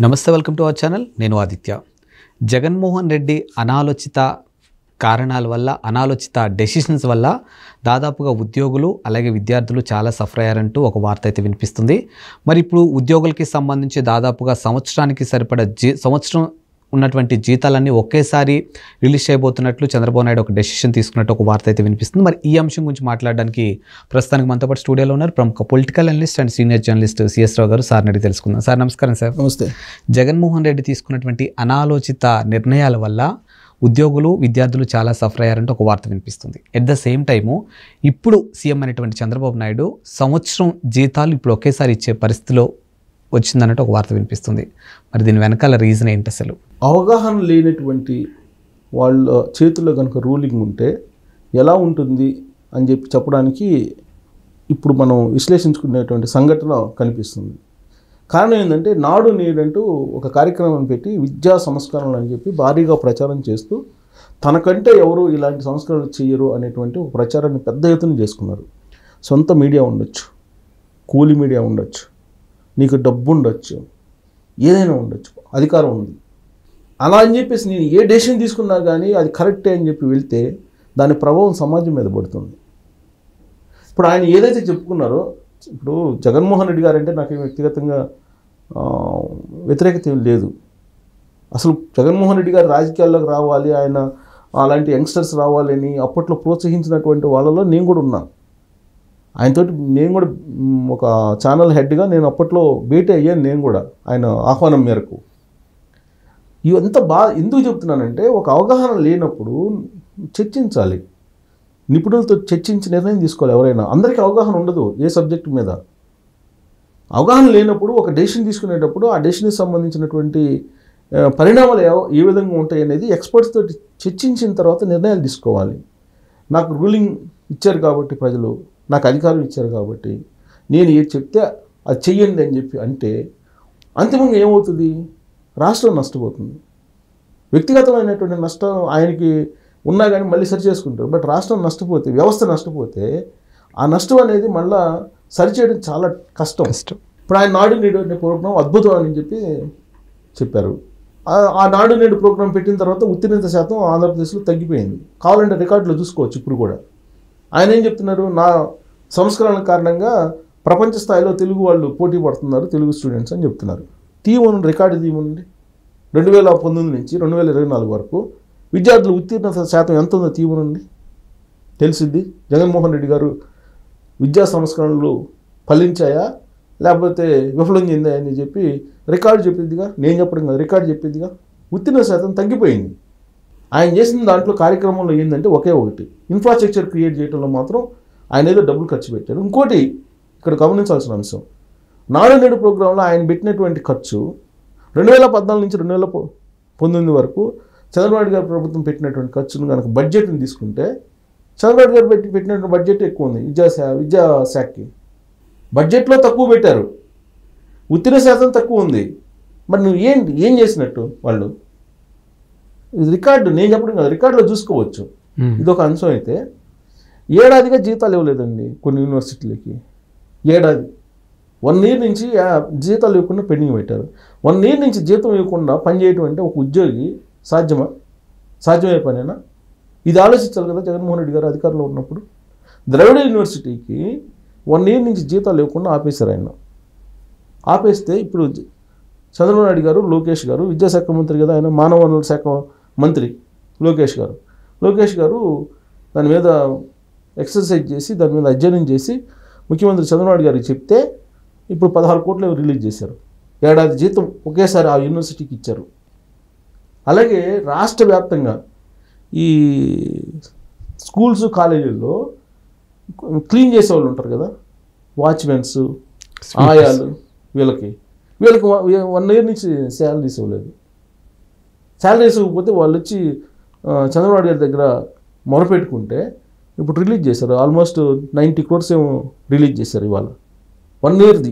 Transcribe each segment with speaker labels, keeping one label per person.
Speaker 1: నమస్తే, welcome to our channel. నేను ఆదిత్య. జగన్మోహన్ రెడ్డి అనాలోచిత కారణాల వల్ల, అనాలోచిత డెసిషన్స్ వల్ల దాదాపుగా ఉద్యోగులు అలాగే విద్యార్థులు చాలా సఫర్ అయ్యారంటూ ఒక వార్త అయితే వినిపిస్తుంది. మరి ఇప్పుడు ఉద్యోగులకి సంబంధించి దాదాపుగా సంవత్సరానికి సరిపడా సంవత్సరం ఉన్నటువంటి జీతాలన్నీ ఒకేసారి రిలీజ్ చేయబోతున్నట్లు చంద్రబాబు నాయుడు ఒక డెసిషన్ తీసుకున్నట్టు ఒక వార్త అయితే వినిపిస్తుంది. మరి ఈ అంశం గురించి మాట్లాడడానికి ప్రస్తుతానికి మనతో పాటు స్టూడియోలో ఉన్నారు ప్రముఖ political analyst and senior journalist CS Rao garu. సార్ని అడిగి తెలుసుకుందాం. సార్ నమస్కారం. సార్
Speaker 2: నమస్తే.
Speaker 1: జగన్మోహన్ రెడ్డి తీసుకున్నటువంటి అనాలోచిత నిర్ణయాల వల్ల ఉద్యోగులు విద్యార్థులు చాలా సఫర్ అయ్యారంటే ఒక వార్త వినిపిస్తుంది. ఎట్ ద సేమ్ టైము ఇప్పుడు సీఎం అయినటువంటి చంద్రబాబు నాయుడు సంవత్సరం జీతాలు ఇప్పుడు ఒకేసారి ఇచ్చే పరిస్థితిలో వచ్చిందన్నట్టు ఒక వార్త వినిపిస్తుంది. మరి దీని వెనకాల రీజన్ ఏంటి? అసలు
Speaker 2: అవగాహన లేనటువంటి వాళ్ళ చేతుల్లో కనుక రూలింగ్ ఉంటే ఎలా ఉంటుంది అని చెప్పడానికి ఇప్పుడు మనం విశ్లేషించుకునేటువంటి సంఘటన కనిపిస్తుంది. కారణం ఏంటంటే, నాడు నేడంటూ ఒక కార్యక్రమం పెట్టి విద్యా సంస్కరణలు అని చెప్పి భారీగా ప్రచారం చేస్తూ తనకంటే ఎవరు ఇలాంటి సంస్కరణలు చేయరు అనేటువంటి ఒక ప్రచారాన్ని పెద్ద ఎత్తున చేసుకున్నారు. సొంత మీడియా ఉండొచ్చు, కూలి మీడియా ఉండొచ్చు, నీకు డబ్బు ఉండొచ్చు, ఏదైనా ఉండొచ్చు, అధికారం ఉంది. అలా అని చెప్పేసి నేను ఏ డెసిషన్ తీసుకున్నా కానీ అది కరెక్టే అని చెప్పి వెళ్తే దాని ప్రభావం సమాజం మీద పడుతుంది. ఇప్పుడు ఆయన ఏదైతే చెప్పుకున్నారో, ఇప్పుడు జగన్మోహన్ రెడ్డి గారు అంటే నాకు వ్యక్తిగతంగా వ్యతిరేకత ఏం లేదు. అసలు జగన్మోహన్ రెడ్డి గారు రాజకీయాల్లోకి రావాలి, ఆయన అలాంటి యంగ్స్టర్స్ రావాలని అప్పట్లో ప్రోత్సహించినటువంటి వాళ్ళలో నేను కూడా ఉన్నా. ఆయనతోటి నేను కూడా ఒక ఛానల్ హెడ్గా నేను అప్పట్లో భేటీ అయ్యాను. నేను కూడా ఆయన ఆహ్వానం మేరకు. ఇవంతా ఎందుకు చెప్తున్నానంటే, ఒక అవగాహన లేనప్పుడు చర్చించాలి, నిపుణులతో చర్చించి నిర్ణయం తీసుకోవాలి. ఎవరైనా అందరికీ అవగాహన ఉండదు ఏ సబ్జెక్టు మీద. అవగాహన లేనప్పుడు ఒక డెసిషన్ తీసుకునేటప్పుడు ఆ డెసిషన్కి సంబంధించినటువంటి పరిణామాలు ఏ విధంగా ఉంటాయి అనేది ఎక్స్పర్ట్స్ తోటి చర్చించిన తర్వాత నిర్ణయాలు తీసుకోవాలి. నాకు రూలింగ్ ఇచ్చారు కాబట్టి, ప్రజలు నాకు అధికారం ఇచ్చారు కాబట్టి నేను ఏది చెప్తే అది చెయ్యండి అని చెప్పి అంటే అంతిమంగా ఏమవుతుంది? రాష్ట్రం నష్టపోతుంది. వ్యక్తిగతమైనటువంటి నష్టం ఆయనకి ఉన్నా కానీ మళ్ళీ సరి చేసుకుంటారు. బట్ రాష్ట్రం నష్టపోతే, వ్యవస్థ నష్టపోతే ఆ నష్టం అనేది మళ్ళీ సరిచేయడం చాలా కష్టం. ఇప్పుడు ఆయన నాడు నేడు అనే ప్రోగ్రాం అద్భుతం అని చెప్పి చెప్పారు. ఆ నాడు నేడు ప్రోగ్రాం పెట్టిన తర్వాత ఉత్తీర్ణత శాతం ఆంధ్రప్రదేశ్లో తగ్గిపోయింది. కావాలంటే రికార్డులో చూసుకోవచ్చు. ఇప్పుడు కూడా ఆయన ఏం చెప్తున్నారు? నా సంస్కరణ కారణంగా ప్రపంచ స్థాయిలో తెలుగు వాళ్ళు పోటీ పడుతున్నారు, తెలుగు స్టూడెంట్స్ అని చెప్తున్నారు. తీయమని రికార్డు తీయమనండి. 2019 నుంచి 2024 వరకు విద్యార్థుల ఉత్తీర్ణత శాతం ఎంత ఉందో తీయమనండి, తెలిసిద్ది. జగన్మోహన్ రెడ్డి గారు విద్యా సంస్కరణలు ఫలించాయా లేకపోతే విఫలం చెందాయా అని చెప్పి రికార్డు చెప్పిద్దిగా. నేను చెప్పడం కాదు, రికార్డు చెప్పిద్దిగా. ఉత్తీర్ణత శాతం తగ్గిపోయింది. ఆయన చేసిన దాంట్లో కార్యక్రమంలో ఏంటంటే ఒకే ఒకటి, ఇన్ఫ్రాస్ట్రక్చర్ క్రియేట్ చేయడంలో మాత్రం ఆయన ఏదో డబ్బులు ఖర్చు పెట్టారు. ఇంకోటి ఇక్కడ గమనించాల్సిన అంశం, నాడు నేడు ప్రోగ్రాంలో ఆయన పెట్టినటువంటి ఖర్చు 2014 నుంచి 2019 వరకు చంద్రబాబు గారి ప్రభుత్వం పెట్టినటువంటి ఖర్చును కనుక బడ్జెట్ని తీసుకుంటే చంద్రబాబు గారు పెట్టినటువంటి బడ్జెట్ ఎక్కువ ఉంది. విద్యాశాఖకి బడ్జెట్లో తక్కువ పెట్టారు, ఉత్తీర్ణ శాతం తక్కువ ఉంది. మరి నువ్వు ఏం చేసినట్టు? వాళ్ళు రికార్డు నేను చెప్పడం కాదు, రికార్డులో చూసుకోవచ్చు. ఇదొక అంశం అయితే, ఏడాదిగా జీతాలు ఇవ్వలేదండి కొన్ని యూనివర్సిటీలకి. ఏడాది 1 year నుంచి జీతాలు ఇవ్వకుండా పెండింగ్ పెట్టారు. 1 year నుంచి జీతం ఇవ్వకుండా పనిచేయటం అంటే ఒక ఉద్యోగి సాధ్యమయ్యే పనేనా? ఇది ఆలోచించాలి కదా జగన్మోహన్ రెడ్డి గారు అధికారంలో ఉన్నప్పుడు. ద్రవిడ యూనివర్సిటీకి 1 year నుంచి జీతాలు ఇవ్వకుండా ఆపేశారు. ఆయన ఆపేస్తే ఇప్పుడు చంద్రబాబు నాయుడు గారు, లోకేష్ గారు విద్యాశాఖ మంత్రి కదా, ఆయన మానవ వనరుల శాఖ మంత్రి లోకేష్ గారు దాని మీద ఎక్సర్సైజ్ చేసి, దాని మీద అధ్యయనం చేసి ముఖ్యమంత్రి చంద్రబాబు గారికి చెప్తే ఇప్పుడు 16 కోట్లు రిలీజ్ చేశారు. ఏడాది జీతం ఒకేసారి ఆ యూనివర్సిటీకి ఇచ్చారు. అలాగే రాష్ట్ర వ్యాప్తంగా ఈ స్కూల్స్ కాలేజీల్లో క్లీన్ చేసేవాళ్ళు ఉంటారు కదా, వాచ్మెన్స్, ఆయాలు, వీళ్ళకి 1 year నుంచి శాలరీస్ ఇవ్వలేదు. శాలరీస్ ఇవ్వకపోతే వాళ్ళు వచ్చి చంద్రబాబు గారి దగ్గర మొరపెట్టుకుంటే ఇప్పుడు రిలీజ్ చేశారు. ఆల్మోస్ట్ 90 crores ఏమో రిలీజ్ చేశారు ఇవాళ. 1 yearది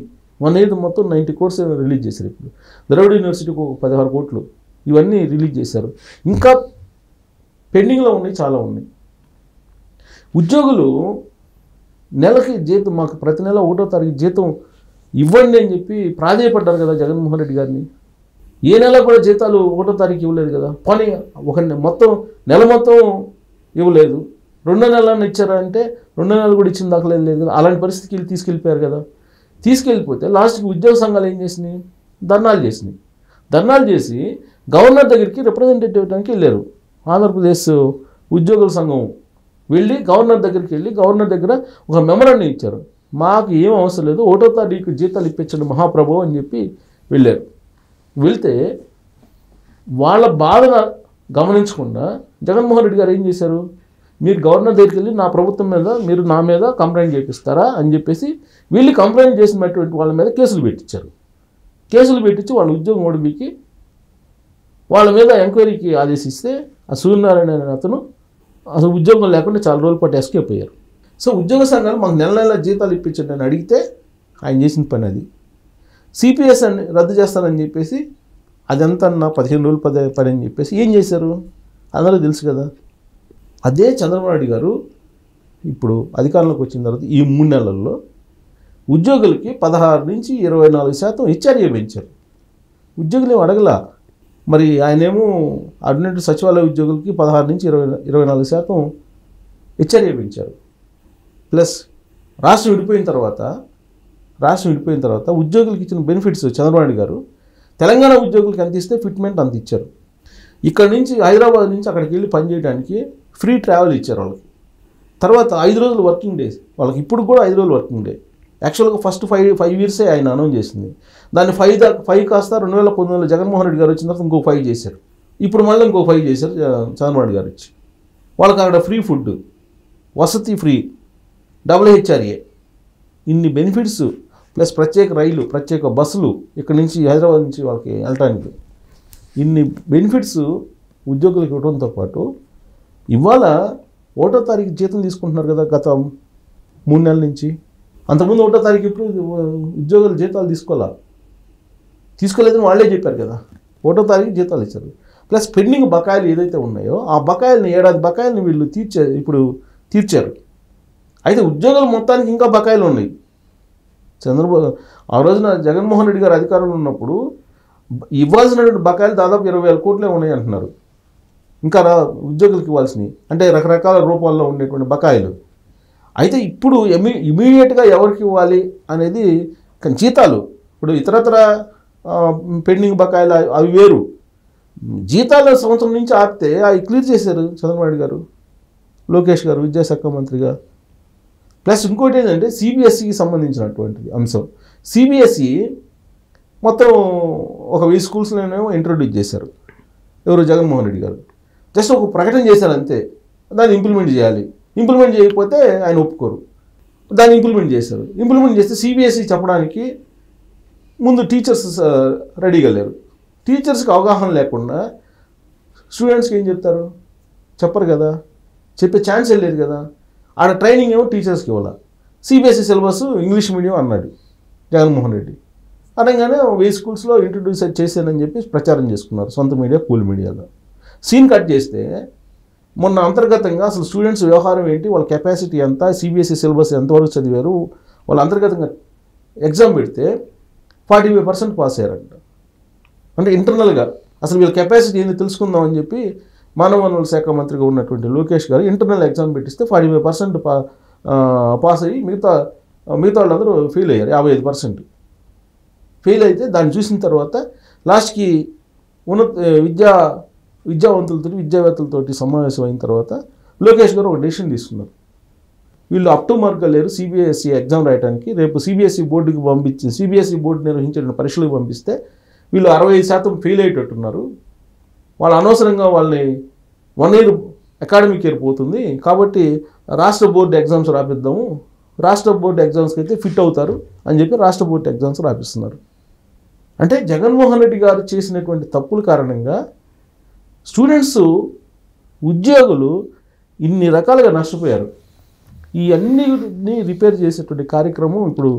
Speaker 2: మొత్తం 90 crores ఏమో రిలీజ్ చేశారు. ఇప్పుడు ద్రవిడ యూనివర్సిటీకి 16 కోట్లు ఇవన్నీ రిలీజ్ చేశారు. ఇంకా పెండింగ్లో ఉన్నాయి, చాలా ఉన్నాయి. ఉద్యోగులు నెలకి జీతం, మాకు ప్రతి నెల 1వ తారీఖు జీతం ఇవ్వండి అని చెప్పి ప్రాధేయపడ్డారు కదా జగన్మోహన్ రెడ్డి గారిని. ఏ నెల కూడా జీతాలు 1వ తారీఖు ఇవ్వలేదు కదా. పని మొత్తం నెల మొత్తం ఇవ్వలేదు, 2వ నెలలను ఇచ్చారా అంటే 2వ నెలలు కూడా ఇచ్చిన దాకా లేదు కదా. అలాంటి పరిస్థితికి తీసుకెళ్ళిపోయారు కదా. తీసుకెళ్ళిపోతే లాస్ట్కి ఉద్యోగ సంఘాలు ఏం చేసినాయి, ధర్నాలు చేసినాయి. ధర్నాలు చేసి గవర్నర్ దగ్గరికి రిప్రజెంటేటివ్ ఇవ్వడానికి వెళ్ళారు. ఆంధ్రప్రదేశ్ ఉద్యోగుల సంఘం వెళ్ళి గవర్నర్ దగ్గరికి వెళ్ళి గవర్నర్ దగ్గర ఒక మెమరాండం ఇచ్చారు. మాకు ఏం అవసరం లేదు, 1వ తారీఖు జీతాలు ఇప్పించండి మహాప్రభు అని చెప్పి వెళ్ళారు. వెళ్తే వాళ్ళ బాధను గమనించకుండా జగన్మోహన్ రెడ్డి గారు ఏం చేశారు, మీరు గవర్నర్ దగ్గరికి వెళ్ళి నా ప్రభుత్వం మీద మీరు నా మీద కంప్లైంట్ చేపిస్తారా అని చెప్పేసి వీళ్ళు కంప్లైంట్ చేసినటువంటి వాళ్ళ మీద కేసులు పెట్టించారు. కేసులు పెట్టించి వాళ్ళ ఉద్యోగం ఓడిబీకి వాళ్ళ మీద ఎంక్వైరీకి ఆదేశిస్తే ఆ సూర్యనారాయణ అనే అతను అసలు ఉద్యోగం లేకుండా చాలా రోజుల పాటు ఎస్కేప్ అయ్యారు. సో ఉద్యోగ సంఘాలు మాకు నెల నెల జీతాలు ఇప్పించండి అని అడిగితే ఆయన చేసిన పని అది. సిపిఎస్ అని రద్దు చేస్తానని చెప్పేసి అదంతా 15 రోజులు పని అని చెప్పేసి ఏం చేశారు అందరూ తెలుసు కదా. అదే చంద్రబాబు నాయుడు గారు ఇప్పుడు అధికారంలోకి వచ్చిన తర్వాత ఈ 3 నెలల్లో ఉద్యోగులకి 16 నుంచి 24% హెచ్ఆర్ఏ పెంచారు. ఉద్యోగులు ఏం అడగలా. మరి ఆయనేమో అడినట్టు సచివాలయ ఉద్యోగులకి 16 నుంచి 24% హెచ్ఆర్ఏ పెంచారు. ప్లస్ రాష్ట్రం విడిపోయిన తర్వాత ఉద్యోగులకి ఇచ్చిన బెనిఫిట్స్ చంద్రబాబు నాయుడు గారు తెలంగాణ ఉద్యోగులకి ఎంత ఇస్తే ఫిట్మెంట్ అంత ఇచ్చారు. ఇక్కడ నుంచి హైదరాబాద్ నుంచి అక్కడికి వెళ్ళి పనిచేయడానికి ఫ్రీ ట్రావెల్ ఇచ్చారు వాళ్ళకి. తర్వాత 5 రోజులు వర్కింగ్ డేస్ వాళ్ళకి, ఇప్పుడు కూడా 5 రోజులు వర్కింగ్ డే. యాక్చువల్గా ఫస్ట్ 5 ఇయర్సే ఆయన అనౌన్స్ చేసింది. దాన్ని 5 కాస్త 2019లో జగన్మోహన్ రెడ్డి గారు వచ్చిన తర్వాత ఇంకో 5 చేశారు. ఇప్పుడు మళ్ళీ ఇంకో 5 చేశారు చంద్రబాబు నాయుడు గారు వచ్చి. వాళ్ళకి అక్కడ ఫ్రీ ఫుడ్, వసతి ఫ్రీ, డబుల్ హెచ్ఆర్ఏ, ఇన్ని బెనిఫిట్స్ ప్లస్ ప్రత్యేక రైలు, ప్రత్యేక బస్సులు ఇక్కడ నుంచి హైదరాబాద్ నుంచి వాళ్ళకి వెళ్ళటానికి ఇన్ని బెనిఫిట్స్ ఉద్యోగులకు ఇవ్వడంతో పాటు ఇవాళ 1వ తారీఖు జీతం తీసుకుంటున్నారు కదా గత 3 నెలల నుంచి. అంతకుముందు 1వ తారీఖు ఇప్పుడు ఉద్యోగులు జీతాలు తీసుకోలేదని వాళ్ళే చెప్పారు కదా. 1వ తారీఖు జీతాలు ఇచ్చారు. ప్లస్ పెండింగ్ బకాయిలు ఏదైతే ఉన్నాయో ఆ బకాయిల్ని 7 బకాయిల్ని వీళ్ళు తీర్చారు. అయితే ఉద్యోగులు మొత్తానికి ఇంకా బకాయిలు ఉన్నాయి. ఆ రోజున జగన్మోహన్ రెడ్డి గారు అధికారంలో ఉన్నప్పుడు ఇవ్వాల్సినటువంటి బకాయిలు దాదాపు 20,000 కోట్లే ఉన్నాయి అంటున్నారు. ఇంకా ఉద్యోగులకు ఇవ్వాల్సినవి అంటే రకరకాల రూపాల్లో ఉండేటువంటి బకాయిలు. అయితే ఇప్పుడు ఇమీడియట్గా ఎవరికి ఇవ్వాలి అనేది జీతాలు, ఇప్పుడు ఇతరత్ర పెండింగ్ బకాయిలు అవి వేరు. జీతాలు సంవత్సరం నుంచి ఆపితే అవి క్లియర్ చేశారు చంద్రబాబు నాయుడు గారు, లోకేష్ గారు విద్యాశాఖ మంత్రిగా. ప్లస్ ఇంకోటి ఏంటంటే సిబిఎస్ఈకి సంబంధించినటువంటి అంశం. సిబిఎస్ఈ మొత్తం ఒక 1000 స్కూల్స్లోనేమో ఇంట్రొడ్యూస్ చేశారు ఎవరు, జగన్మోహన్ రెడ్డి గారు. జస్ట్ ఒక ప్రకటన చేశారు అంతే. దాన్ని ఇంప్లిమెంట్ చేయాలి. ఇంప్లిమెంట్ చేయకపోతే ఆయన ఒప్పుకోరు. దాన్ని ఇంప్లిమెంట్ చేశారు. ఇంప్లిమెంట్ చేస్తే సిబిఎస్ఈ చెప్పడానికి ముందు టీచర్స్ రెడీగా లేరు. టీచర్స్కి అవగాహన లేకుండా స్టూడెంట్స్కి ఏం చెప్తారు, చెప్పరు కదా, చెప్పే ఛాన్స్ లేదు కదా. ఆడ ట్రైనింగ్ ఏమో టీచర్స్కి ఇవ్వాలి. సిబిఎస్ఈ సిలబస్ ఇంగ్లీష్ మీడియం అన్నాడు జగన్మోహన్ రెడ్డి. అనగానే 1000 స్కూల్స్లో ఇంట్రడ్యూస్ చేశానని చెప్పి ప్రచారం చేసుకున్నారు సొంత మీడియా, కూల్ మీడియాలో. సీన్ కట్ చేస్తే మొన్న అంతర్గతంగా అసలు స్టూడెంట్స్ వ్యవహారం ఏంటి, వాళ్ళ కెపాసిటీ ఎంత, సిబిఎస్ఈ సిలబస్ ఎంతవరకు చదివారు, వాళ్ళు అంతర్గతంగా ఎగ్జామ్ పెడితే 45% పాస్ అయ్యారంట. అంటే ఇంటర్నల్గా అసలు వీళ్ళ కెపాసిటీ ఏంది తెలుసుకుందామని చెప్పి మానవ వనరుల శాఖ మంత్రిగా ఉన్నటువంటి లోకేష్ గారు ఇంటర్నల్ ఎగ్జామ్ పెట్టిస్తే 45% పాస్ అయ్యి మిగతా వాళ్ళందరూ ఫెయిల్ అయ్యారు. 55% ఫెయిల్ అయితే దాన్ని చూసిన తర్వాత లాస్ట్కి విద్యావేత్తలతోటి సమావేశం అయిన తర్వాత లోకేష్ గారు ఒక డెసిషన్ తీసుకున్నారు. వీళ్ళు అప్ టు మార్క్గా లేరు సిబిఎస్ఈ ఎగ్జామ్ రాయడానికి. రేపు సిబిఎస్ఈ బోర్డుకి పంపించి సిబిఎస్ఈ బోర్డు నిర్వహించిన పరీక్షలకు పంపిస్తే వీళ్ళు 65% ఫెయిల్ అయ్యేటట్టున్నారు. వాళ్ళు అనవసరంగా వాళ్ళని 1 year అకాడమిక్ ఇయర్ పోతుంది కాబట్టి రాష్ట్ర బోర్డు ఎగ్జామ్స్ రాపిద్దాము, రాష్ట్ర బోర్డు ఎగ్జామ్స్కి అయితే ఫిట్ అవుతారు అని చెప్పి రాష్ట్ర బోర్డు ఎగ్జామ్స్ రాపిస్తున్నారు. అంటే జగన్మోహన్ రెడ్డి గారు చేసినటువంటి తప్పుల కారణంగా స్టూడెంట్స్, ఉద్యోగులు ఇన్ని రకాలుగా నష్టపోయారు. ఈ అన్నిటిని రిపేర్ చేసేటువంటి కార్యక్రమం ఇప్పుడు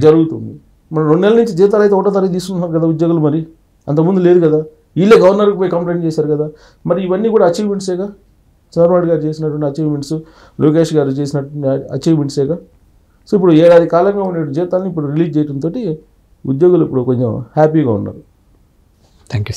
Speaker 2: జరుగుతుంది. మనం 2 నెలల నుంచి జీతాలు అయితే 1వ తారీఖు తీసుకుంటున్నారు కదా ఉద్యోగులు. మరి అంతకుముందు లేదు కదా. వీళ్ళే గవర్నర్కి పోయి కంప్లైంట్ చేశారు కదా. మరి ఇవన్నీ కూడా అచీవ్మెంట్సేగా, చంద్రబాబు గారు చేసినటువంటి అచీవ్మెంట్స్, లోకేష్ గారు చేసినటువంటి అచీవ్మెంట్సేగా. సో ఇప్పుడు 7 ఏడాది కాలంగా ఉండే జీతాలను ఇప్పుడు రిలీజ్ చేయడంతో ఉద్యోగులు ఇప్పుడు కొంచెం హ్యాపీగా ఉన్నారు.
Speaker 1: Thank you.